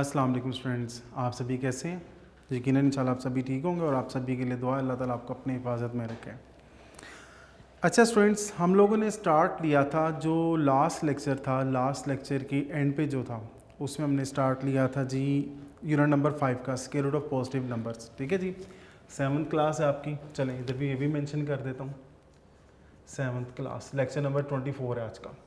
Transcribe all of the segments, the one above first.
अस्सलाम वालेकुम स्टूडेंट्स, आप सभी कैसे हैं? यकीनन इंशाल्लाह आप सभी ठीक होंगे और आप सभी के लिए दुआ अल्लाह ताला आपको अपनी हिफाजत में रखे। अच्छा स्टूडेंट्स, हम लोगों ने स्टार्ट लिया था जो लास्ट लेक्चर था, लास्ट लेक्चर की एंड पे जो था उसमें हमने स्टार्ट लिया था जी यूनिट नंबर 5 का square root of positive numbers. ठीक है जी, 7th क्लास है आपकी। चलें इधर भी ये भी मेंशन कर देता हूँ, 7th क्लास, लेक्चर नंबर 24 है आज का।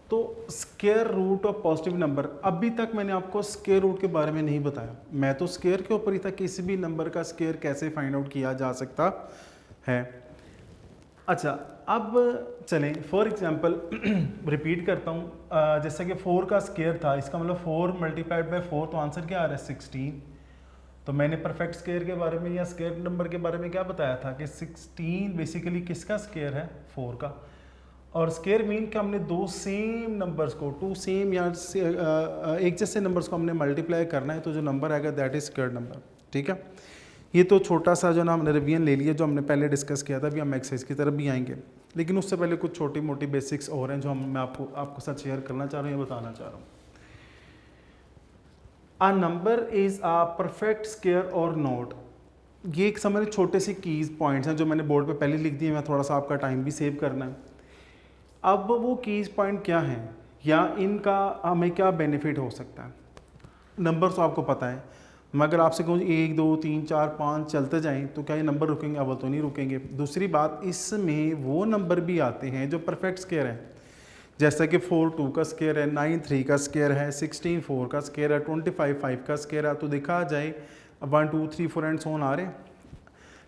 तो square root of positive number, अभी तक मैंने आपको स्क्वायर रूट के बारे में नहीं बताया। मैं तो स्क्वायर के ऊपर ही था, किसी भी नंबर का स्क्वायर कैसे फाइंड आउट किया जा सकता है। अच्छा, अब चलें फॉर एग्जांपल रिपीट करता हूँ। जैसा कि 4 का स्क्वायर था, इसका मतलब 4 मल्टीप्लाइड बाय 4, तो आंसर क्या आ रहा है 16। तो मैंने परफेक्ट स्क्वायर के बारे में या स्क्वायर नंबर के बारे में क्या बताया था कि 16 बेसिकली किसका स्क्वायर है, 4 का। और स्क्वायर मीन कि हमने दो सेम नंबर्स को, टू सेम या एक जैसे नंबर्स को हमने मल्टीप्लाई करना है, तो जो नंबर आएगा दैट इज स्क्वायर नंबर। ठीक है, ये तो छोटा सा जो ना हमने रिवीजन ले लिया, जो हमने पहले डिस्कस किया था। अभी हम एक्सरसाइज की तरफ भी आएंगे, लेकिन उससे पहले कुछ छोटी मोटी बेसिक्स और हैं जो मैं आपको साथ शेयर करना चाह रहा हूँ या बताना चाह रहा हूँ। A number is a perfect square और नॉट। ये एक समझ छोटे से कीज पॉइंट्स हैं जो मैंने बोर्ड पे पहले लिख दिए। मैं थोड़ा सा आपका टाइम भी सेव करना है। अब वो कीज पॉइंट क्या हैं या इनका हमें क्या बेनिफिट हो सकता है। नंबर तो आपको पता है, मगर आपसे कहूँ 1 2 3 4 5 चलते जाएं तो क्या ये नंबर रुकेंगे? अव्वल तो नहीं रुकेंगे। दूसरी बात, इसमें वो नंबर भी आते हैं जो परफेक्ट स्क्वायर है, जैसा कि 4 2 का स्क्वायर है, 9 3 का स्क्वायर है, 16 4 का स्क्वायर है, 25 5 का स्क्वायर है। तो देखा जाए 1 2 3 4 एंड सो ऑन आ रहे हैं।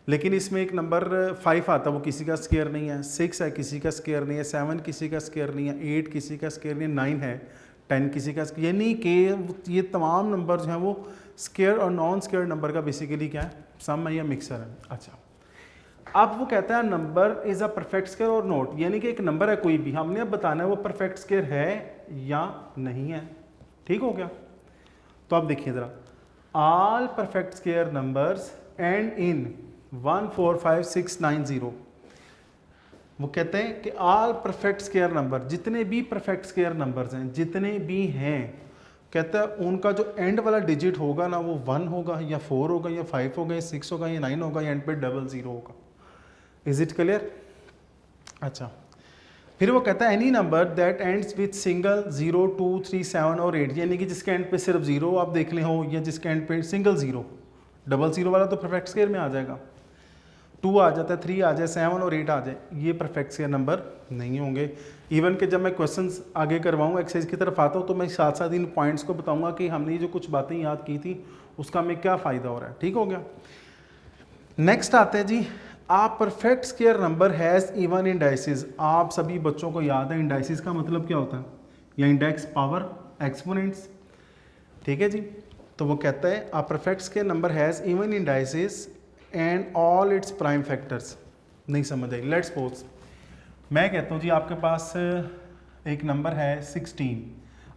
लेकिन इसमें एक नंबर 5 आता है, वो किसी का स्क्वायर नहीं है। 6 है, किसी का स्क्वायर नहीं है। 7 किसी का स्क्वायर नहीं है। 8 किसी का स्क्वायर नहीं है। 9 है, 10 किसी का, यानी कि ये तमाम नंबर जो हैं वो स्क्वायर और नॉन स्क्वायर नंबर का बेसिकली क्या है, सम है या मिक्सर है। अच्छा, अब वो कहता है number is a perfect square और नॉट, यानी कि एक नंबर है कोई भी, हमने अब बताना है वो परफेक्ट स्क्वायर है या नहीं है। ठीक हो गया? तो आप देखिए ज़रा, all perfect square numbers and in 1 4 5 6 9 0। वो कहते हैं कि ऑल परफेक्ट स्क्वायर नंबर, जितने भी परफेक्ट स्क्वायर नंबर्स हैं, जितने भी हैं, कहता है उनका जो एंड वाला डिजिट होगा ना, वो 1 होगा या 4 होगा या 5 होगा या 6 होगा या 9 होगा या एंड पे 00 होगा। Is it clear? अच्छा, फिर वो कहता है any number that ends with single 0 2 3 7 और 8, यानी कि जिसके एंड पे सिर्फ 0 आप देख ले हो या जिसके एंड पे सिंगल 0, 00 वाला तो परफेक्ट स्क्वायर में आ जाएगा। 2 आ जाता है, 3 आ जाए, 7 और 8 आ जाए, ये परफेक्ट स्क्वायर नंबर नहीं होंगे। इवन कि जब मैं क्वेश्चंस आगे करवाऊँ, एक्सरसाइज की तरफ आता हूँ, तो मैं साथ साथ इन पॉइंट्स को बताऊंगा कि हमने जो कुछ बातें याद की थी उसका हमें क्या फ़ायदा हो रहा है। ठीक हो गया? नेक्स्ट आते हैं जी, a perfect square number has even indices. आप सभी बच्चों को याद है इंडाइसिस का मतलब क्या होता है, या इंडेक्स, पावर, एक्सपोनेंट्स। ठीक है जी, तो वो कहता है a perfect square number has even indices and all its prime factors. नहीं समझ आई? लेट्स सपोज मैं कहता हूँ जी आपके पास एक नंबर है 16,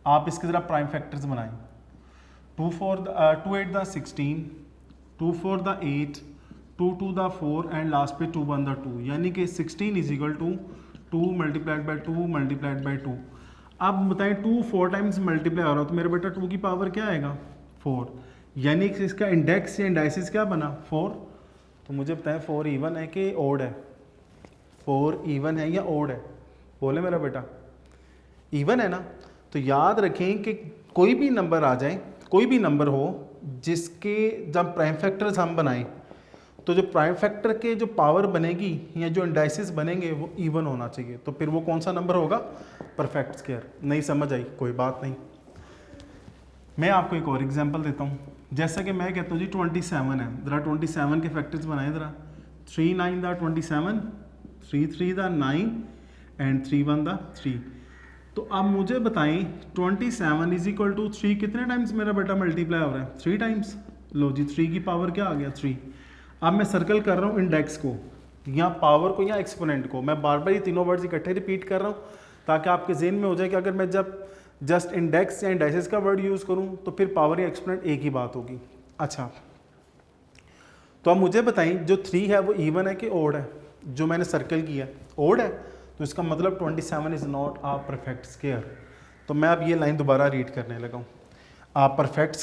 आप इसके ज़रा प्राइम फैक्टर्स बनाएं। 2 8 द 16, 2 4 द 8, 2 2 द 4 एंड लास्ट पे 2 1 द 2, यानी कि 16 is equal to 2 multiplied by 2 multiplied by 2। अब बताएं 2 4 टाइम्स मल्टीप्लाई हो रहा है, तो मेरे बेटा 2 की पावर क्या आएगा 4, यानी कि इसका इंडेक्स या इंडाइसिस क्या बना 4। तो मुझे बताएं 4 इवन है कि ओड है? 4 इवन है या ओड है? बोले मेरा बेटा, इवन है ना। तो याद रखें कि कोई भी नंबर आ जाए, कोई भी नंबर हो जिसके जब प्राइम फैक्टर्स हम बनाएं, तो जो प्राइम फैक्टर के जो पावर बनेगी या जो इंडाइसिस बनेंगे वो इवन होना चाहिए। तो फिर वो कौन सा नंबर होगा? Perfect square. नहीं समझ आई? कोई बात नहीं, मैं आपको एक और एग्जांपल देता हूँ। जैसा कि मैं कहता हूँ जी 27 है, ज़रा 27 के फैक्टर्स बनाए ज़रा। 3 9 द 27, 3 3 द 9 एंड 3 1 द 3। तो अब मुझे बताएं 27 इज इक्वल टू 3 कितने टाइम्स मेरा बेटा मल्टीप्लाई हो रहा है? 3 टाइम्स। लो जी, 3 की पावर क्या आ गया 3। अब मैं सर्कल कर रहा हूँ इंडेक्स को या पावर को या एक्सपोनेंट को। मैं बार बार ये तीनों वर्ड्स इकट्ठे रिपीट कर रहा हूँ ताकि आपके जहन में हो जाए कि अगर मैं जब जस्ट इंडेक्स या इंडाइसिस का वर्ड यूज़ करूँ तो फिर पावर या एक्सपोनेंट एक ही बात होगी। अच्छा, तो अब मुझे बताएं जो 3 है वो इवन है कि ओड है? जो मैंने सर्कल किया ओड है, तो इसका मतलब 27 is not a perfect square. तो मैं अब ये लाइन दोबारा रीड करने लगा हूँ। Perfect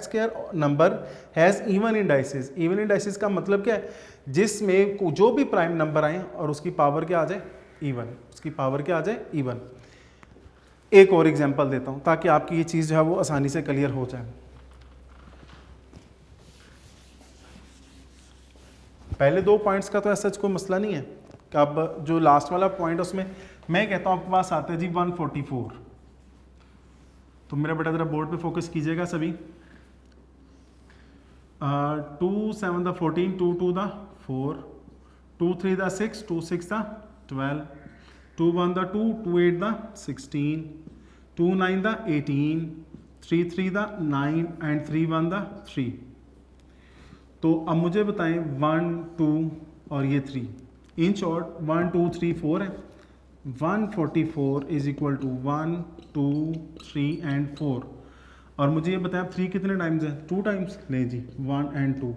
square number has even indices. Even indices का मतलब क्या है, जिसमें जो भी प्राइम नंबर आए और उसकी पावर क्या आ जाए, इवन, उसकी पावर क्या आ जाए, इवन। एक और एग्जांपल देता हूं ताकि आपकी ये चीज़ जो है वो आसानी से क्लियर हो जाए। पहले दो पॉइंट्स का तो ऐसा कोई मसला नहीं है। अब जो लास्ट वाला पॉइंट उसमें मैं कहता हूँ आपके पास आता है जी 144। तो मेरा बेटा ज़रा बोर्ड पे फोकस कीजिएगा सभी। 2 7 द 14, 2 2 द 4, 2 3 द 6, 2 6 द 12, 2 1 द 2, 2 8 द 16, 2 9 द 18, 3 3 द 9 एंड 3 1 द 3। तो अब मुझे बताएं 1 2 और ये 3, इन शॉर्ट 1 2 3 4 है। 144 इज इक्वल टू 1 2 3 एंड 4। और मुझे ये बताएं 3 कितने टाइम्स है, 2 टाइम्स, नहीं जी 1 एंड 2।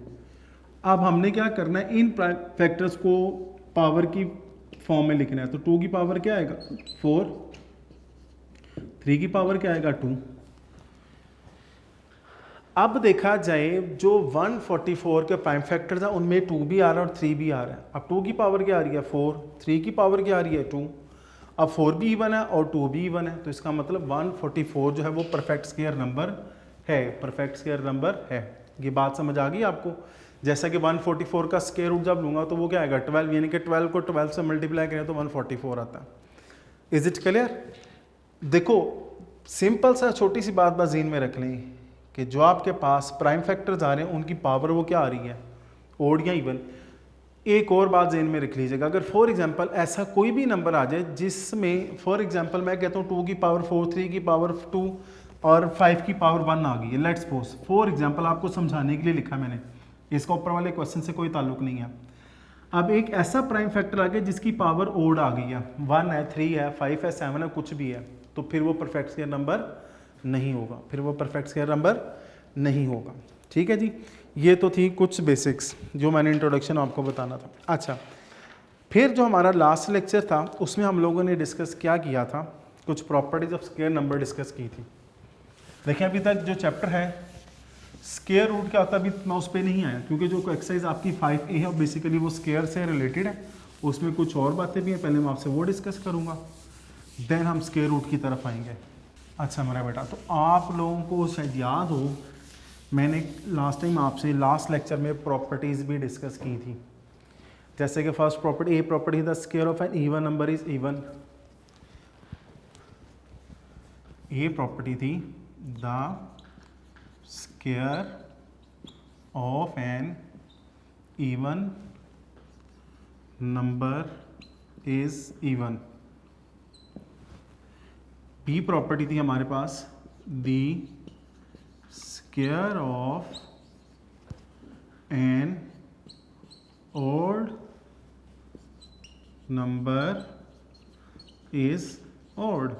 अब हमने क्या करना है, इन फैक्टर्स को पावर की फॉर्म में लिखना है। तो 2 की पावर क्या आएगा 4, 3 की पावर क्या आएगा 2। अब देखा जाए जो 144 के प्राइम फैक्टर्स हैं उनमें 2 भी आ रहा है और 3 भी आ रहा है। अब 2 की पावर क्या आ रही है 4, 3 की पावर क्या आ रही है 2। अब 4 भी इवन है और 2 भी इवन है, तो इसका मतलब 144 जो है वो परफेक्ट स्क्वायर नंबर है, परफेक्ट स्क्वायर नंबर है। ये बात समझ आ गई आपको। जैसा कि 144 का स्क्वायर रूट जब लूँगा तो वो क्या आएगा 12, यानी कि 12 को 12 से मल्टीप्लाई करें तो 144 आता है। Is it clear? देखो सिंपल सा छोटी सी बात ज़हन में रख लें कि जो आपके पास प्राइम फैक्टर्स आ रहे हैं उनकी पावर वो क्या आ रही है, ओड या इवन। एक और बात ज़हन में रख लीजिएगा, अगर फॉर एग्जांपल ऐसा कोई भी नंबर आ जाए जिसमें फॉर एग्जांपल मैं कहता हूँ 2 की पावर 4, 3 की पावर 2 और 5 की पावर 1 आ गई है, लेट्स सपोज फॉर एग्जांपल आपको समझाने के लिए लिखा मैंने, इसका ऊपर वाले क्वेश्चन से कोई ताल्लुक नहीं है। अब एक ऐसा प्राइम फैक्टर आ गया जिसकी पावर ओड आ गई है, 1 है, 3 है, 5 है, 7 है, कुछ भी है, तो फिर वो परफेक्ट स्क्वायर नंबर नहीं होगा, फिर वो परफेक्ट स्क्वायर नंबर नहीं होगा। ठीक है जी, ये तो थी कुछ बेसिक्स जो मैंने इंट्रोडक्शन आपको बताना था। अच्छा, फिर जो हमारा लास्ट लेक्चर था उसमें हम लोगों ने डिस्कस क्या किया था, कुछ properties of square number discuss की थी। देखिए अभी तक जो चैप्टर है स्क्वायर रूट क्या होता है अभी मैं उस पर नहीं आया, क्योंकि जो एक्सरसाइज आपकी 5A है बेसिकली वो स्क्वायर से रिलेटेड है, उसमें कुछ और बातें भी हैं, पहले मैं आपसे वो डिस्कस करूँगा, देन हम स्क्वायर रूट की तरफ आएंगे। अच्छा मेरा बेटा, तो आप लोगों को शायद याद हो मैंने लास्ट टाइम आपसे लास्ट लेक्चर में प्रॉपर्टीज़ भी डिस्कस की थी। जैसे कि first property, A property the square of an even number is even. ये प्रॉपर्टी थी the square of an even number is even. B property थी हमारे पास the square of an odd number is odd.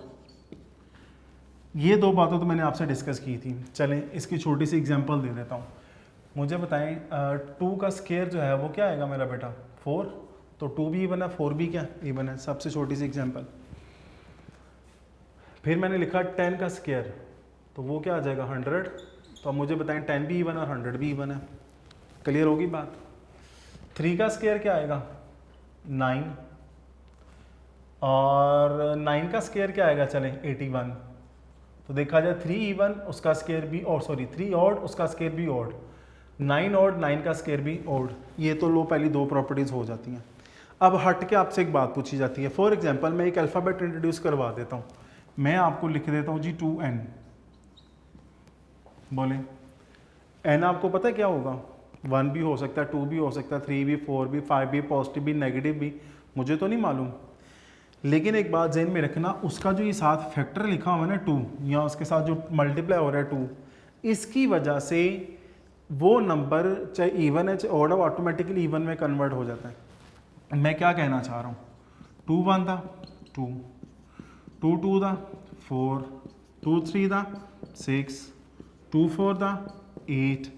ये दो बातों तो मैंने आपसे डिस्कस की थी। चलें इसकी छोटी सी एग्जांपल दे देता हूँ। मुझे बताएं 2 का स्क्वायर जो है वो क्या आएगा मेरा बेटा 4, तो 2 भी इवन है 4 भी क्या इवन है। सबसे छोटी सी एग्जांपल। फिर मैंने लिखा 10 का स्क्वायर, तो वो क्या आ जाएगा 100। तो अब मुझे बताएं 10 भी इवन है और 100 भी इवन है। क्लियर होगी बात। 3 का स्क्वायर क्या आएगा 9, और 9 का स्क्वायर क्या आएगा चलें 81। तो देखा जाए 3 इवन उसका स्क्वायर भी, और सॉरी 3 ऑड उसका स्क्वायर भी ऑड, 9 ऑड 9 का स्क्वायर भी ऑड। ये तो लो पहली दो प्रॉपर्टीज़ हो जाती हैं। अब हट के आपसे एक बात पूछी जाती है। फॉर एग्जांपल मैं एक अल्फ़ाबेट इंट्रोड्यूस करवा देता हूँ। मैं आपको लिख देता हूँ जी 2n। बोलें n आपको पता है क्या होगा, 1 भी हो सकता है, 2 भी हो सकता है, 3 भी, 4 भी, 5 भी, पॉजिटिव भी, नेगेटिव भी, मुझे तो नहीं मालूम। लेकिन एक बात जहन में रखना, उसका जो ये साथ फैक्टर लिखा हुआ है ना 2, या उसके साथ जो मल्टीप्लाई हो रहा है 2, इसकी वजह से वो नंबर चाहे इवन है चाहे ऑड, ऑटोमेटिकली इवन में कन्वर्ट हो जाता है। मैं क्या कहना चाह रहा हूँ, 2 1 था 2, 2 2 था 4, 2 3 था 6, 2 4 था 8,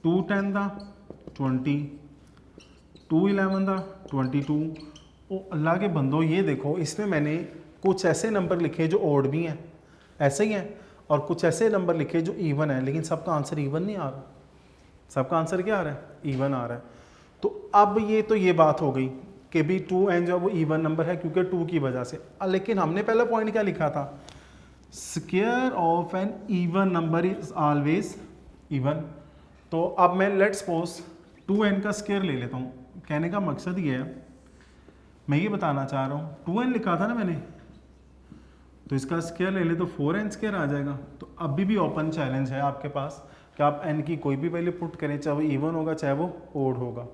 2 10 था 20, 2 11 था 22। ओ अल्लाह के बंदो, ये देखो इसमें मैंने कुछ ऐसे नंबर लिखे जो ऑड भी हैं ऐसे ही हैं, और कुछ ऐसे नंबर लिखे जो इवन है लेकिन सबका आंसर इवन नहीं आ रहा। सबका आंसर क्या आ रहा है? इवन आ रहा है। तो अब ये बात हो गई कि भी 2n जो है वो इवन नंबर है क्योंकि 2 की वजह से। लेकिन हमने पहला पॉइंट क्या लिखा था? Square of an even number is always even. तो अब मैं लेट सपोज 2n का स्क्वायर ले लेता हूँ। कहने का मकसद ये है, मैं ये बताना चाह रहा हूँ 2n लिखा था ना मैंने, तो इसका स्क्वायर ले ले तो 4n स्क्वायर आ जाएगा। तो अभी भी ओपन चैलेंज है आपके पास कि आप n की कोई भी वैल्यू पुट करें, चाहे वो इवन होगा चाहे वो ओड होगा,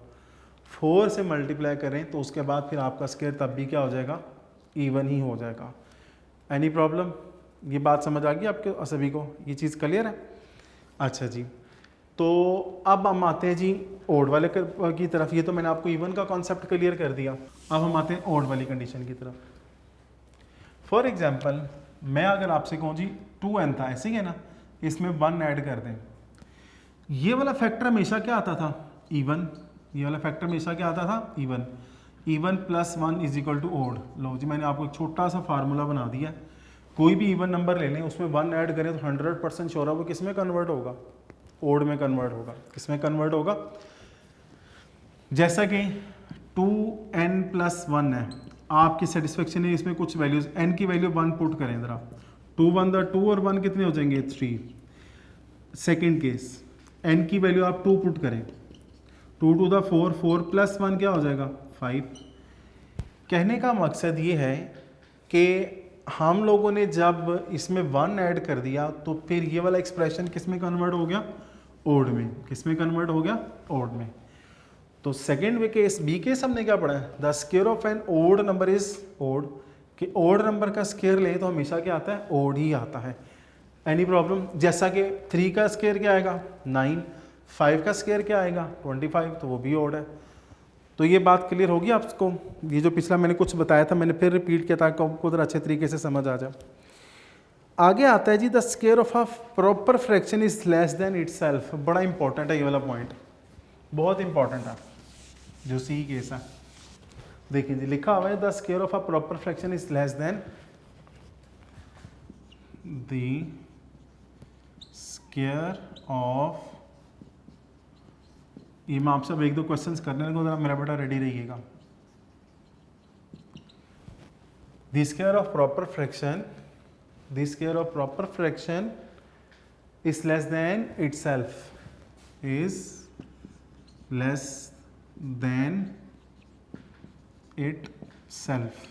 4 से मल्टीप्लाई करें तो उसके बाद फिर आपका स्क्वायर तब भी क्या हो जाएगा? इवन ही हो जाएगा। Any problem? ये बात समझ आ गई आपके सभी को? ये चीज़ क्लियर है? अच्छा जी, तो अब हम आते हैं जी ओड वाले की तरफ। ये तो मैंने आपको इवन का कॉन्सेप्ट क्लियर कर दिया। अब हम आते हैं ओड वाली कंडीशन की तरफ। फॉर एग्जाम्पल मैं अगर आपसे कहूँ जी 2n था, ऐसे ही है ना, इसमें 1 ऐड कर दें। ये वाला फैक्टर हमेशा क्या आता था? इवन। ये वाला फैक्टर हमेशा क्या आता था? Even. Even plus 1 is equal to odd. लो जी, मैंने आपको एक छोटा सा फार्मूला बना दिया। कोई भी इवन नंबर ले लें, उसमें 1 ऐड करें तो 100% श्योर है वो किस में कन्वर्ट होगा? ओड में कन्वर्ट होगा। किस में कन्वर्ट होगा? जैसा कि 2n प्लस 1 है, आपकी सेटिस्फेक्शन है इसमें कुछ वैल्यूज, n की वैल्यू 1 पुट करें ज़रा। 2 1 2 और 1 कितने हो जाएंगे? 3। सेकेंड केस, n की वैल्यू आप 2 पुट करें, 2 2 4, 4 प्लस 1 क्या हो जाएगा? 5। कहने का मकसद ये है कि हम लोगों ने जब इसमें 1 ऐड कर दिया तो फिर ये वाला एक्सप्रेशन किस में कन्वर्ट हो गया? ओड में। किस में कन्वर्ट हो गया? ओड में। तो सेकेंड वे केस, बी केस हमने क्या पढ़ा है? The square of an odd number is odd. कि ओड नंबर का स्क्वायर ले तो हमेशा क्या आता है? ओड ही आता है। Any problem? जैसा कि 3 का स्क्वायर क्या आएगा? 9। 5 का स्क्वायर क्या आएगा? 25, तो वो भी ओड है। तो ये बात क्लियर होगी आपको? ये जो पिछला मैंने कुछ बताया था मैंने फिर रिपीट किया ताकि आपको उधर अच्छे तरीके से समझ आ जाए। आगे आता है जी the square of a proper fraction is less than itself. बड़ा इंपॉर्टेंट है ये वाला पॉइंट, बहुत इंपॉर्टेंट है जो सी केस है। देखिए जी, लिखा हुआ है the square of a proper fraction is less then the square of, ये मैं आपसे अब 1-2 क्वेश्चंस करने लगा, जरा मेरा बेटा रेडी रहिएगा। The square of proper fraction, the square of proper fraction is less than itself, is less then it self.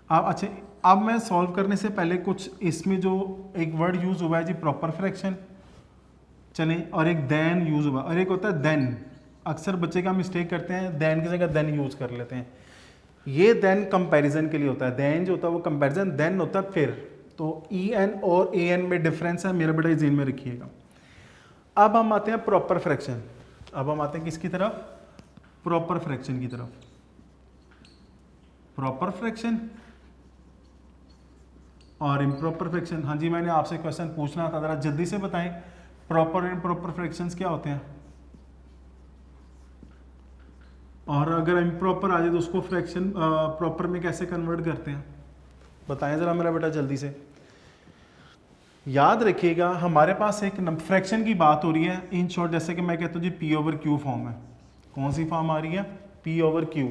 अब अच्छा, अब मैं सॉल्व करने से पहले कुछ इसमें जो एक वर्ड यूज हुआ है जी प्रॉपर फ्रैक्शन, चलें, और एक देन यूज हुआ और एक होता है देन। अक्सर बच्चे का मिस्टेक करते हैं, देन की जगह देन यूज कर लेते हैं। ये देन कंपैरिजन के लिए होता है, देन जो होता है वो कंपैरिजन, देन होता है फिर। तो ई एन और ए एन में डिफरेंस है, मेरा बेटा इस में रखिएगा। अब हम आते हैं प्रॉपर फ्रैक्शन। अब हम आते हैं किसकी तरफ? प्रॉपर फ्रैक्शन की तरफ। प्रॉपर फ्रैक्शन और इम्प्रॉपर फ्रैक्शन। हाँ जी, मैंने आपसे क्वेश्चन पूछना था, जरा जल्दी से बताएं प्रॉपर और इम्प्रॉपर फ्रैक्शंस क्या होते हैं, और अगर इम्प्रॉपर आ जाए तो उसको फ्रैक्शन प्रॉपर में कैसे कन्वर्ट करते हैं, बताएं ज़रा मेरा बेटा जल्दी से। याद रखिएगा हमारे पास एक फ्रैक्शन की बात हो रही है, इन शॉर्ट जैसे कि मैं कहता हूँ जी P/Q फॉर्म है। कौन सी फॉर्म आ रही है? P/Q।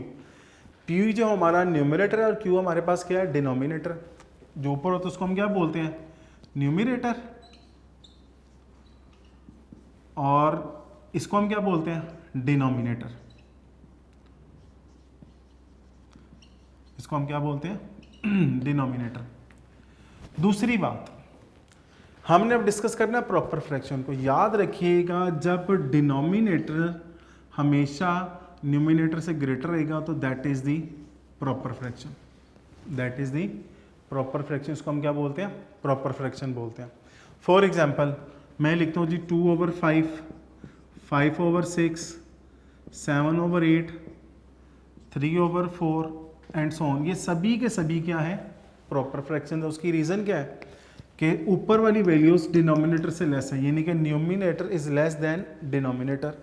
P जो हमारा न्यूमरेटर है और Q हमारे पास क्या है? डिनोमिनेटर। जो ऊपर होता है उसको हम क्या बोलते हैं? न्यूमरेटर। और इसको हम क्या बोलते हैं? डिनोमिनेटर। इसको हम क्या बोलते हैं? डिनोमिनेटर। दूसरी बात हमने अब डिस्कस करना है प्रॉपर फ्रैक्शन को। याद रखिएगा जब डिनोमिनेटर हमेशा न्यूमिनेटर से ग्रेटर रहेगा तो that is the proper fraction. That is the proper fraction. इसको हम क्या बोलते हैं? प्रॉपर फ्रैक्शन बोलते हैं। फॉर एग्जाम्पल मैं लिखता हूँ जी 2/5, 5/6, 7/8, 3/4 एंड सो ऑन। ये सभी के सभी क्या है? Proper fraction. उसकी रीज़न क्या है कि ऊपर वाली वैल्यूज डिनोमिनेटर से लेस है, यानी कि numerator is less than denominator,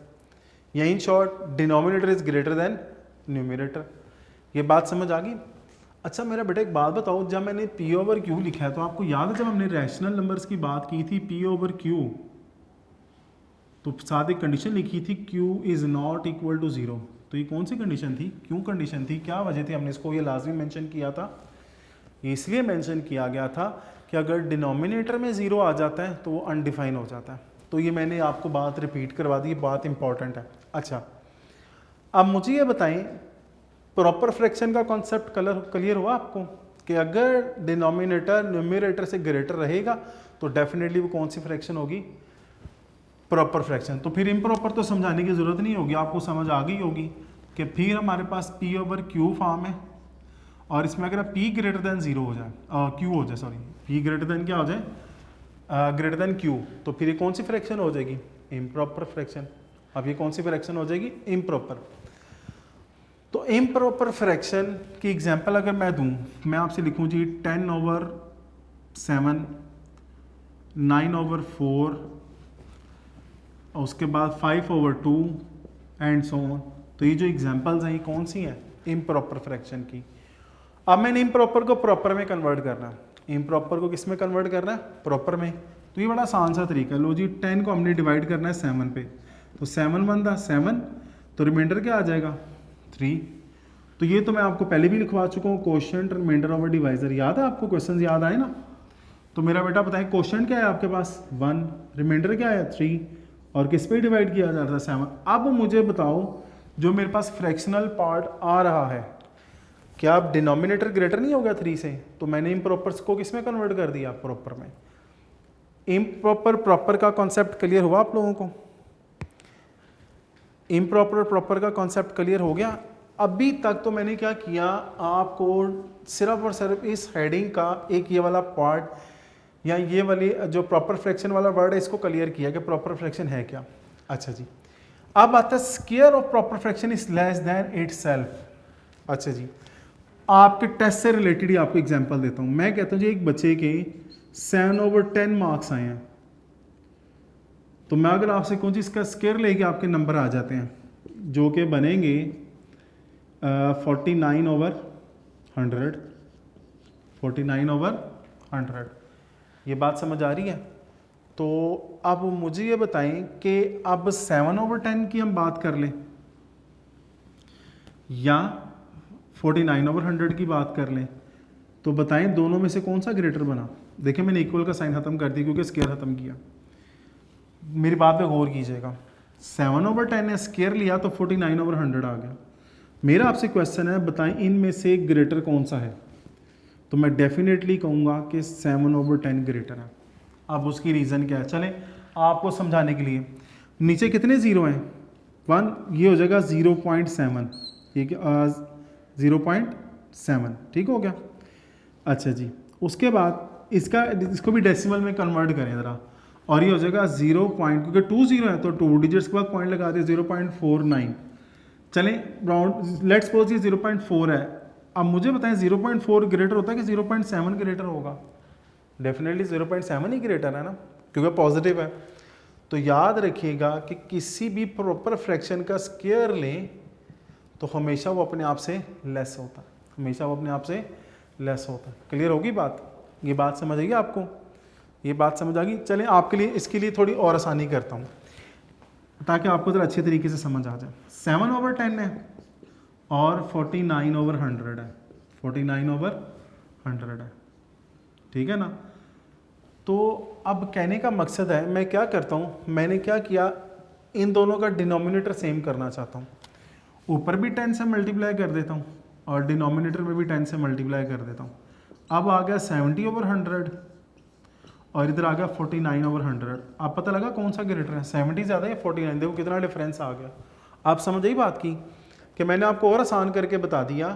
या in short denominator is greater than numerator. ये बात समझ आ गई? अच्छा मेरा बेटा एक बात बताओ, जब मैंने P ओवर Q लिखा है तो आपको याद है जब हमने रैशनल नंबर्स की बात की थी P ओवर Q, तो साथ एक कंडीशन लिखी थी Q is not equal to 0। तो ये कौन सी कंडीशन थी, क्यों कंडीशन थी, क्या वजह थी हमने इसको ये लाजमी मेंशन किया था? ये इसलिए मेंशन किया गया था कि अगर डिनोमिनेटर में 0 आ जाता है तो वो अनडिफाइन हो जाता है। तो ये मैंने आपको बात रिपीट करवा दी, बात इंपॉर्टेंट है। अच्छा अब मुझे ये बताएं, प्रॉपर फ्रैक्शन का कॉन्सेप्ट क्लियर हुआ आपको कि अगर डिनोमिनेटर न्यूमरेटर से ग्रेटर रहेगा तो डेफिनेटली वो कौन सी फ्रैक्शन होगी, प्रॉपर फ्रैक्शन। तो फिर इम्प्रॉपर तो समझाने की ज़रूरत नहीं होगी, आपको समझ आ गई होगी कि फिर हमारे पास P ओवर Q फॉर्म है और इसमें अगर P ग्रेटर देन 0 हो जाए, Q हो जाए, सॉरी P ग्रेटर देन क्या हो जाए, ग्रेटर देन Q, तो फिर ये कौन सी फ्रैक्शन हो जाएगी, इम्प्रॉपर फ्रैक्शन। अब ये कौन सी फ्रैक्शन हो जाएगी, इम्प्रॉपर। तो इम्प्रॉपर फ्रैक्शन की एग्जांपल अगर मैं दूं, मैं आपसे लिखूं जी 10 ओवर 7, 9 ओवर 4, और उसके बाद 5 ओवर 2 एंड सो ऑन। तो ये जो एग्जांपल्स हैं ये कौन सी हैं, इम्प्रॉपर फ्रैक्शन की। अब मैंने इम्प्रॉपर को प्रॉपर में कन्वर्ट करना है, इम्प्रॉपर को किस में कन्वर्ट करना है, प्रॉपर में। तो ये बड़ा आसान सा तरीका है। लो जी 10 को हमने डिवाइड करना है 7 पे, तो 7 बनता 7, तो रिमाइंडर क्या आ जाएगा 3। तो ये तो मैं आपको पहले भी लिखवा चुका हूँ, क्वोशिएंट रिमाइंडर ओवर डिवाइजर। याद है आपको, क्वेश्चन याद आए ना? तो मेरा बेटा बताएं क्वोशिएंट क्या है आपके पास 1, रिमाइंडर क्या है 3, और किस पे डिवाइड किया जा रहा था 7। अब मुझे बताओ जो मेरे पास फ्रैक्शनल पार्ट आ रहा है, क्या अब डिनोमिनेटर ग्रेटर नहीं हो गया 3 से? तो मैंने इम्प्रॉपर्स को किस में कन्वर्ट कर दिया, प्रॉपर में। इम्प्रॉपर प्रॉपर का कॉन्सेप्ट क्लियर हुआ आप लोगों को? इम्प्रॉपर प्रॉपर का कॉन्सेप्ट क्लियर हो गया? अभी तक तो मैंने क्या किया, आपको सिर्फ और सिर्फ इस हेडिंग का एक ये वाला पार्ट या ये वाली जो प्रॉपर फ्रैक्शन वाला वर्ड है इसको क्लियर किया कि प्रॉपर फ्रैक्शन है क्या। अच्छा जी, अब आता है square of proper fraction is less than itself. अच्छा जी, आपके टेस्ट से रिलेटेड ही आपको एग्जांपल देता हूँ। मैं कहता हूँ जी एक बच्चे के 7 ओवर 10 मार्क्स आए हैं, तो मैं अगर आपसे कहूँ जी इसका स्क्वायर लेके आपके नंबर आ जाते हैं जो कि बनेंगे 49 ओवर 100, 49 ओवर 100। ये बात समझ आ रही है? तो अब मुझे ये बताएं कि अब 7 ओवर 10 की हम बात कर लें या 49 ओवर 100 की बात कर लें, तो बताएं दोनों में से कौन सा ग्रेटर बना। देखिए मैंने इक्वल का साइन खत्म कर दिया क्योंकि स्क्वायर खत्म किया। मेरी बात पे गौर कीजिएगा, 7 ओवर 10 ने स्क्वायर लिया तो 49 ओवर 100 आ गया। मेरा आपसे क्वेश्चन है बताएं इनमें से ग्रेटर कौन सा है, तो मैं डेफिनेटली कहूँगा कि 7 ओवर 10 ग्रेटर है। अब उसकी रीज़न क्या है, चलें आपको समझाने के लिए। नीचे कितने ज़ीरो हैं 1, ये हो जाएगा 0.7, ये 0.7, ठीक हो गया। अच्छा जी, उसके बाद इसको भी डेसिमल में कन्वर्ट करें ज़रा, और ये हो जाएगा 0. क्योंकि 2 0 है तो 2 डिजिट्स के बाद पॉइंट लगा दें 0.49। चलें राउंड, लेट्स सपोज ये 0.4 है। अब मुझे बताएं 0.4 ग्रेटर होता है कि 0.7 ग्रेटर होगा? डेफिनेटली 0.7 ही ग्रेटर है ना, क्योंकि पॉजिटिव है। तो याद रखिएगा कि किसी भी प्रॉपर फ्रैक्शन का स्क्वायर लें तो हमेशा वो अपने आप से लेस होता है, हमेशा वो अपने आप से लेस होता है। क्लियर होगी बात? ये बात समझ आएगी आपको? ये बात समझ आ गई? चलें आपके लिए इसके लिए थोड़ी और आसानी करता हूँ ताकि आपको ज़रा अच्छे तरीके से समझ आ जाए। 7 ओवर 10 है और 49 ओवर 100 है, 49 ओवर 100 है, ठीक है ना। तो अब कहने का मकसद है, मैं क्या करता हूँ, मैंने क्या किया, इन दोनों का डिनोमिनेटर सेम करना चाहता हूँ। ऊपर भी 10 से मल्टीप्लाई कर देता हूँ और डिनोमिनेटर में भी 10 से मल्टीप्लाई कर देता हूँ। अब आ गया 70 ओवर 100 और इधर आ गया 49 ओवर 100। अब पता लगा कौन सा ग्रेटर है, 70 ज़्यादा या 49? देखो कितना डिफरेंस आ गया। आप समझ आई बात की कि मैंने आपको और आसान करके बता दिया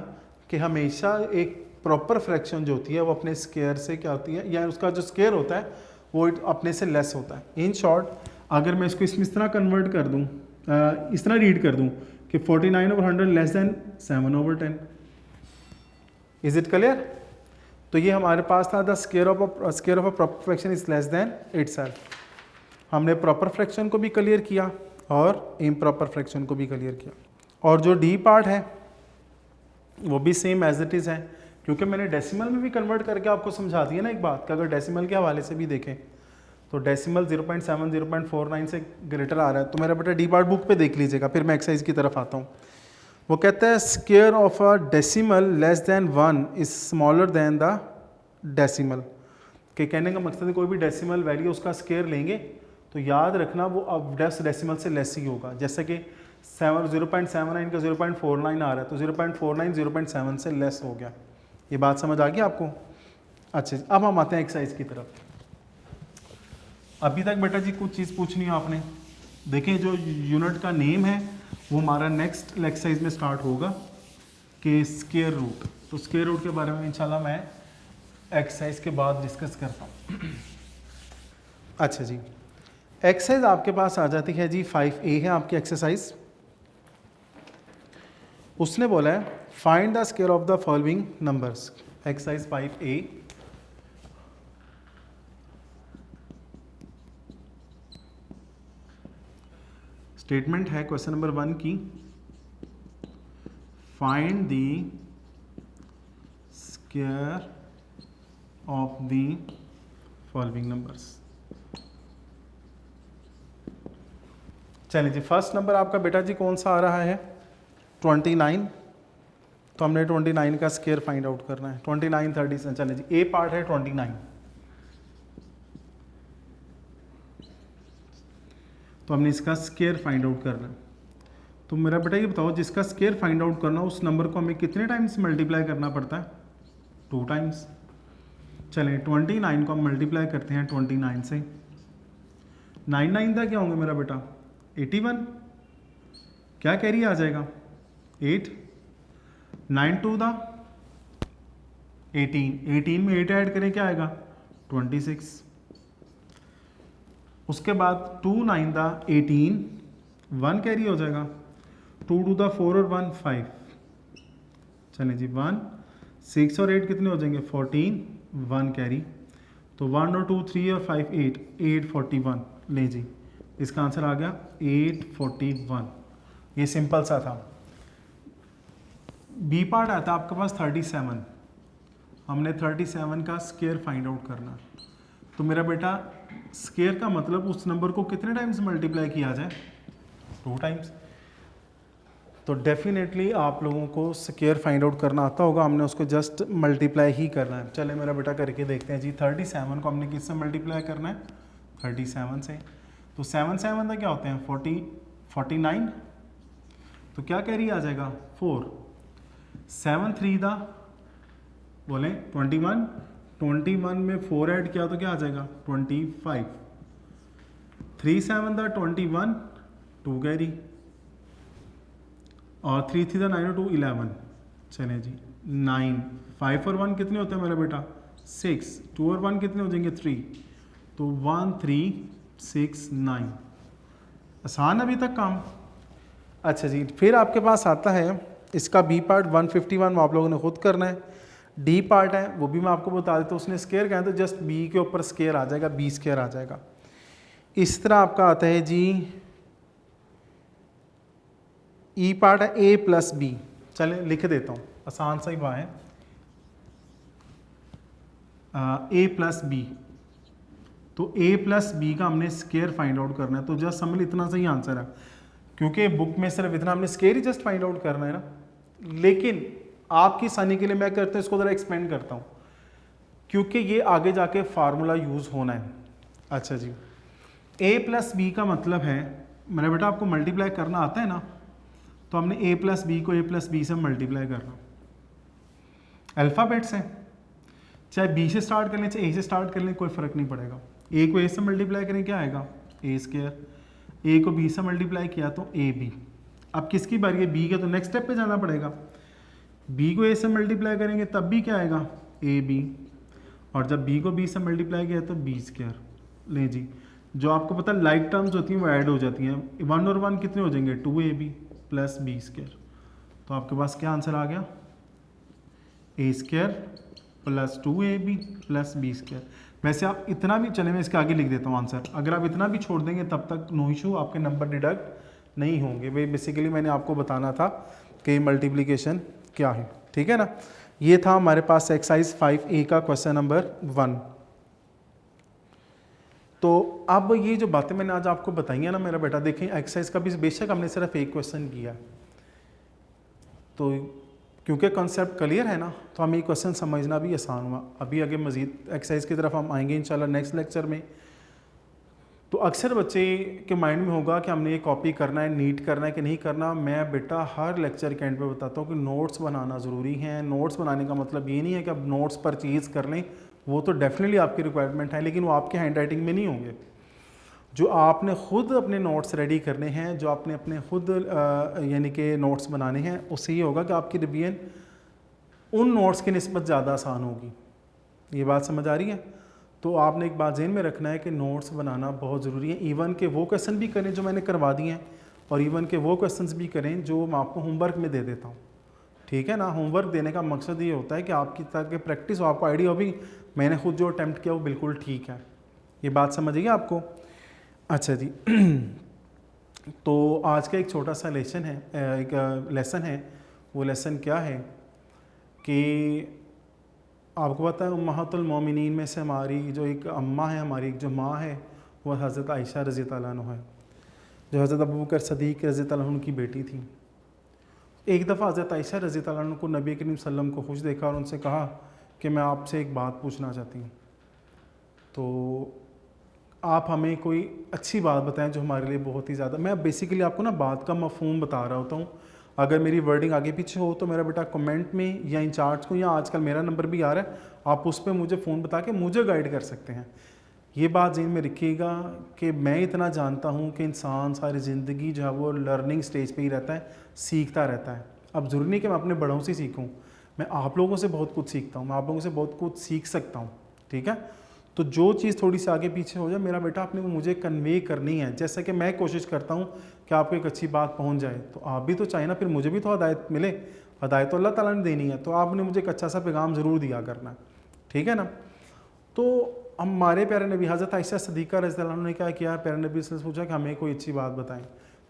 कि हमेशा एक प्रॉपर फ्रैक्शन जो होती है वो अपने स्क्वायर से क्या होती है, या उसका जो स्क्वायर होता है वो अपने से लेस होता है। इन शॉर्ट अगर मैं इसको इस तरह कन्वर्ट कर दूँ, इस तरह रीड कर दूँ कि 49 over 100 less than 7 over 10। Is it clear? तो ये हमारे पास था the square of a proper fraction is less than itself. हमने प्रॉपर फ्रैक्शन को भी क्लियर किया और इम्प्रॉपर फ्रैक्शन को भी क्लियर किया। और जो डी पार्ट है वो भी सेम एज इट इज़ है क्योंकि मैंने डेसिमल में भी कन्वर्ट करके आपको समझा दिया ना एक बात कि अगर डेसिमल के हवाले से भी देखें तो डेसिमल 0.7 0.49 से ग्रेटर आ रहा है, तो मेरा बेटा डी पार्ट बुक पे देख लीजिएगा, फिर मैं एक्सरसाइज की तरफ आता हूँ। वो कहता है square of a decimal less than 1 is smaller than the decimal. कि कहने का मकसद है कोई भी डेसिमल वैल्यू उसका स्क्वायर लेंगे तो याद रखना वो अब 10 डेसिमल से लेस ही होगा। जैसे कि 0.79 का 0.49 आ रहा है तो 0.49 0.7 से लेस हो गया। ये बात समझ आ गई आपको? अच्छा, अब हम आते हैं एक्सरसाइज की तरफ। अभी तक बेटा जी कुछ चीज़ पूछनी है आपने। देखें जो यूनिट का नेम है वो हमारा नेक्स्ट एक्सरसाइज में स्टार्ट होगा कि स्क्वायर रूट। तो स्क्वायर रूट के बारे में इंशाल्लाह मैं एक्सरसाइज के बाद डिस्कस करता हूँ। अच्छा जी, एक्सरसाइज आपके पास आ जाती है जी 5A है आपकी एक्सरसाइज। उसने बोला है find the square of the following numbers. Exercise 5A। Statement है क्वेश्चन नंबर 1 की, find the square of the following numbers. चलिए जी, फर्स्ट नंबर आपका बेटा जी कौन सा आ रहा है? 29। तो हमने 29 का स्क्वायर फाइंड आउट करना है। 29 30 से चलिए जी, ए पार्ट है 29। तो हमने इसका स्क्वायर फाइंड आउट करना है। तो मेरा बेटा ये बताओ, जिसका स्क्वायर फाइंड आउट करना उस नंबर को हमें कितने टाइम्स मल्टीप्लाई करना पड़ता है? 2 टाइम्स। चलें 29 को हम मल्टीप्लाई करते हैं 29 से। 9 9 था क्या होंगे मेरा बेटा? 81। क्या कैरी आ जाएगा? 8। 9 2 था 18। 18 में 8 ऐड करें क्या आएगा? 26। उसके बाद 2 9 था 18। 1 कैरी हो जाएगा। 2 2 था 4 और 1 5। चलें जी 1 6 और 8 कितने हो जाएंगे? 14। 1 कैरी। तो 1 और 2 3 और 5 8 841। लें जी, इसका आंसर आ गया 841। ये सिंपल सा था। बी पार्ट आता है आपके पास 37। हमने 37 का स्क्वायर फाइंड आउट करना। तो मेरा बेटा स्क्वायर का मतलब उस नंबर को कितने टाइम्स मल्टीप्लाई किया जाए? 2 टाइम्स। तो डेफिनेटली आप लोगों को स्क्वायर फाइंड आउट करना आता होगा, हमने उसको जस्ट मल्टीप्लाई ही करना है। चले मेरा बेटा करके देखते हैं जी। 37 को हमने किससे मल्टीप्लाई करना है? 37 से। तो 7 7 का क्या होते हैं? 49। तो क्या कैरी आ जाएगा? 4। 7 3 था बोले 21। 21 में 4 ऐड किया तो क्या आ जाएगा? 25। 3 7 था 21। 2 कैरी और 3 3 था 9 और 2 11। चले जी 9। 5 और 1 कितने होते हैं मेरा बेटा? 6। 2 और 1 कितने हो जाएंगे? 3। तो 1 3 6 9। आसान अभी तक काम। अच्छा जी, फिर आपके पास आता है इसका बी पार्ट 151। आप लोगों ने खुद करना है। डी पार्ट है वो भी मैं आपको बता देता हूँ। उसने स्क्वायर कहा तो जस्ट बी के ऊपर स्क्वायर आ जाएगा, बी स्क्वायर आ जाएगा। इस तरह आपका आता है जी ई पार्ट है ए प्लस बी। चले लिख देता हूँ, आसान सा ही वहाँ है। ए प्लस बी। तो ए प्लस बी का हमने स्क्वायर फाइंड आउट करना है। तो जस्ट समझ लो इतना सही आंसर है, क्योंकि बुक में सिर्फ इतना हमने स्क्वायर ही जस्ट फाइंड आउट करना है ना। लेकिन आपकी आसानी के लिए मैं करता हूँ इसको ज़रा एक्सपेंड करता हूँ, क्योंकि ये आगे जाके फार्मूला यूज़ होना है। अच्छा जी, ए प्लस बी का मतलब है मेरा बेटा आपको मल्टीप्लाई करना आता है ना, तो हमने ए प्लस बी को ए प्लस बी से मल्टीप्लाई करना। अल्फ़ाबेट्स हैं, चाहे बी से स्टार्ट कर लें चाहे ए से स्टार्ट कर लें, कोई फ़र्क नहीं पड़ेगा। ए को ए से मल्टीप्लाई करें क्या आएगा? ए स्क्वायर। ए को बी से मल्टीप्लाई किया तो ए बी। अब किसकी बारी है? बी के। तो नेक्स्ट स्टेप पे जाना पड़ेगा। बी को ए से मल्टीप्लाई करेंगे तब भी क्या आएगा? A B. और जब बी को बी से मल्टीप्लाई किया तो बी स्क्वायर। ले जी, जो आपको पता है लाइक टर्म्स होती हैं वो ऐड हो जाती हैं। 1 और 1 कितने हो जाएंगे? 2ab plus b square. तो आपके पास क्या आंसर आ गया? A square plus 2ab plus b square. वैसे आप इतना भी, चले मैं इसके आगे लिख देता हूँ आंसर। अगर आप इतना भी छोड़ देंगे तब तक नो इशू, आपके नंबर डिडक्ट नहीं होंगे। वे बेसिकली मैंने आपको बताना था कि मल्टीप्लिकेशन क्या है, ठीक है ना। ये था हमारे पास एक्सरसाइज 5A का क्वेश्चन नंबर 1। तो अब ये जो बातें मैंने आज आपको बताई हैं ना मेरा बेटा, देखें एक्सरसाइज का भी बेशक हमने सिर्फ एक क्वेश्चन किया, तो क्योंकि कॉन्सेप्ट क्लियर है ना तो हमें ये क्वेश्चन समझना भी आसान हुआ। अभी आगे मज़ीद एक्सरसाइज की तरफ हम आएंगे इंशाल्लाह नेक्स्ट लेक्चर में। तो अक्सर बच्चे के माइंड में होगा कि हमने ये कॉपी करना है, नीट करना है कि नहीं करना। मैं बेटा हर लेक्चर के एंड पे बताता हूँ कि नोट्स बनाना ज़रूरी है। नोट्स बनाने का मतलब ये नहीं है कि अब नोट्स परचेज़ कर लें, वो तो डेफिनेटली आपकी रिक्वायरमेंट है, लेकिन वो आपके हैंड राइटिंग में नहीं होंगे। जो आपने ख़ुद अपने नोट्स रेडी करने हैं, जो आपने अपने खुद यानी कि नोट्स बनाने हैं, उससे ये होगा कि आपकी रिवीजन उन नोट्स की निस्बत ज़्यादा आसान होगी। ये बात समझ आ रही है? तो आपने एक बात ज़हन में रखना है कि नोट्स बनाना बहुत ज़रूरी है। इवन के वो क्वेश्चन भी करें जो मैंने करवा दिए हैं, और इवन के वो क्वेश्चंस भी करें जो मैं आपको होमवर्क में दे देता हूँ। ठीक है ना? होमवर्क देने का मकसद ये होता है कि आपकी ताकि प्रैक्टिस हो, आपको आइडिया हो भी मैंने खुद जो अटैम्प्ट किया वो बिल्कुल ठीक है। ये बात समझिए आपको। अच्छा जी तो आज का एक छोटा सा लेसन है, एक लेसन है। वो लेसन क्या है कि आपको पता है उम्महातुल मोमिनीन में से हमारी जो एक अम्मा है, हमारी एक जो माँ है, वो हज़रत आयशा रज़ी अल्लाह अन्हा है, जो हज़रत अबू बकर सदीक़ रज़ी अल्लाह अन्हु की बेटी थी। एक दफ़ा हज़रत आयशा रज़ी अल्लाह अन्हा को नबी करीम सल्लल्लाहु अलैहि वसल्लम को खुश देखा और उनसे कहा कि मैं आपसे एक बात पूछना चाहती हूँ, तो आप हमें कोई अच्छी बात बताएं जो हमारे लिए बहुत ही ज़्यादा, मैं बेसिकली आपको ना बात का मफ़हूम बता रहा होता हूँ। अगर मेरी वर्डिंग आगे पीछे हो तो मेरा बेटा कमेंट में या इंचार्ज को, या आजकल मेरा नंबर भी आ रहा है, आप उस पर मुझे फ़ोन बता के मुझे गाइड कर सकते हैं। ये बात ज़हन में रखिएगा कि मैं इतना जानता हूँ कि इंसान सारी ज़िंदगी जो है वो लर्निंग स्टेज पे ही रहता है, सीखता रहता है। अब ज़रूरी नहीं कि मैं अपने बड़ों से सीखूँ, मैं आप लोगों से बहुत कुछ सीखता हूँ, मैं आप लोगों से बहुत कुछ सीख सकता हूँ। ठीक है? तो जो चीज़ थोड़ी सी आगे पीछे हो जाए मेरा बेटा आपने मुझे कन्वे करनी है। जैसे कि मैं कोशिश करता हूँ कि आपको एक अच्छी बात पहुँच जाए, तो आप भी तो चाहे ना, फिर मुझे भी तो हिदायत मिले। हिदायत तो अल्लाह ताला ने देनी है, तो आपने मुझे एक अच्छा सा पैगाम ज़रूर दिया करना। ठीक है ना? तो हमारे प्यारे नबी हज़रत आयशा सिद्दीक़ा रज़ियल्लाहु अन्हा ने क्या किया, प्यारे नबी से पूछा कि हमें कोई अच्छी बात बताएं।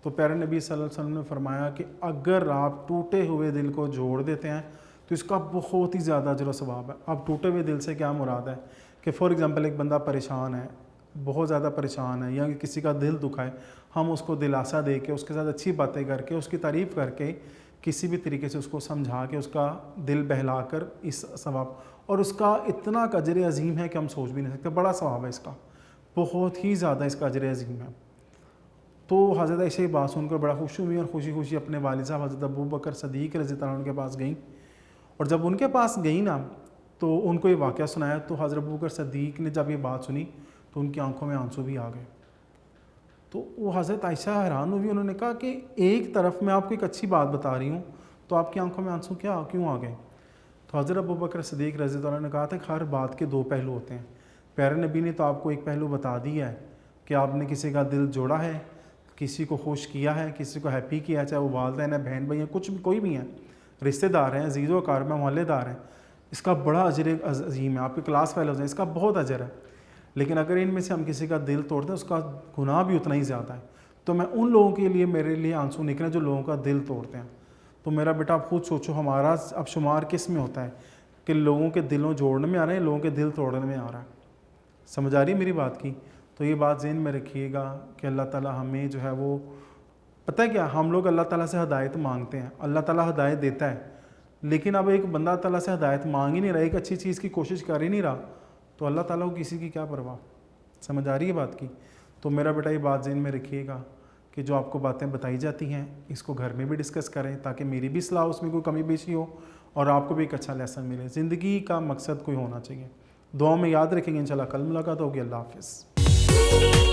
तो प्यारे नबी सल्लल्लाहु अलैहि वसल्लम ने फरमाया कि अगर आप टूटे हुए दिल को जोड़ देते हैं तो इसका बहुत ही ज़्यादा अजर व सवाब है। अब टूटे हुए दिल से क्या मुराद है कि फ़ॉर एग्ज़ाम्पल एक बंदा परेशान है, बहुत ज़्यादा परेशान है, या किसी का दिल दुखा है, हम उसको दिलासा दे के, उसके साथ अच्छी बातें करके, उसकी तारीफ़ करके, किसी भी तरीके से उसको समझा के उसका दिल बहला कर इस सवाब, और उसका इतना अजर अज़ीम है कि हम सोच भी नहीं सकते, बड़ा सवाब है इसका, बहुत ही ज़्यादा इसका अजर अज़ीम है। तो हज़रत ऐसे ही बात सुनकर बड़ा खुश हुई और खुशी खुशी अपने वालिद साहब हज़रत अबू बकर सदीक़ रज़ी अल्लाह अन्हु के पास गई। और जब उनके पास गई ना तो उनको ये वाक़या सुनाया, तो हज़रत अबू बकर सदीक़ ने जब ये बात सुनी तो उनकी आंखों में आंसू भी आ गए। तो वो हज़रत आयशा हैरान हुई, उन्होंने कहा कि एक तरफ मैं आपको एक अच्छी बात बता रही हूँ तो आपकी आंखों में आंसू क्यों आ गए? तो हज़रत अबू बकर सदीक़ रज़ी अल्लाह अन्हु ने कहा था कि हर बात के दो पहलू होते हैं। प्यारे नबी ने तो आपको एक पहलू बता दिया है कि आपने किसी का दिल जोड़ा है, किसी को खुश किया है, किसी को हैप्पी किया, चाहे वो वालिदैन है, बहन भाई हैं, कुछ भी कोई भी हैं, रिश्तेदार हैं, अज़ीज़ व अक़ारिब में मोहल्लेदार हैं, इसका बड़ा अजर अज़ीम है, आपके क्लास फेलोज़ हैं, इसका बहुत अजर है। लेकिन अगर इनमें से हम किसी का दिल तोड़ते हैं उसका गुनाह भी उतना ही ज़्यादा है। तो मैं उन लोगों के लिए, मेरे लिए आंसू निकले जो लोगों का दिल तोड़ते हैं। तो मेरा बेटा आप खुद सोचो हमारा अब शुमार किस में होता है कि लोगों के दिलों जोड़ने में आ रहे हैं, लोगों के दिल तोड़ने में आ रहा है। समझ आ रही है मेरी बात की? तो ये बात ज़हन में रखिएगा कि अल्लाह ताला हमें जो है वो, पता है क्या, हम लोग अल्लाह ताला से हिदायत मांगते हैं, अल्लाह ताला हिदायत देता है, लेकिन अब एक बंदा ताला से हिदायत मांग ही नहीं रहा, एक अच्छी चीज़ की कोशिश कर ही नहीं रहा, तो अल्लाह ताला को किसी की क्या परवाह। समझ आ रही है बात की? तो मेरा बेटा ये बात ज़हन में रखिएगा कि जो आपको बातें बताई जाती हैं इसको घर में भी डिस्कस करें, ताकि मेरी भी सलाह उसमें कोई कमी पेशी हो और आपको भी एक अच्छा लेसन मिले। ज़िंदगी का मकसद कोई होना चाहिए। दुआ में याद रखेंगे। इंशाल्लाह कल मुलाकात होगी। अल्लाह हाफ़िज़।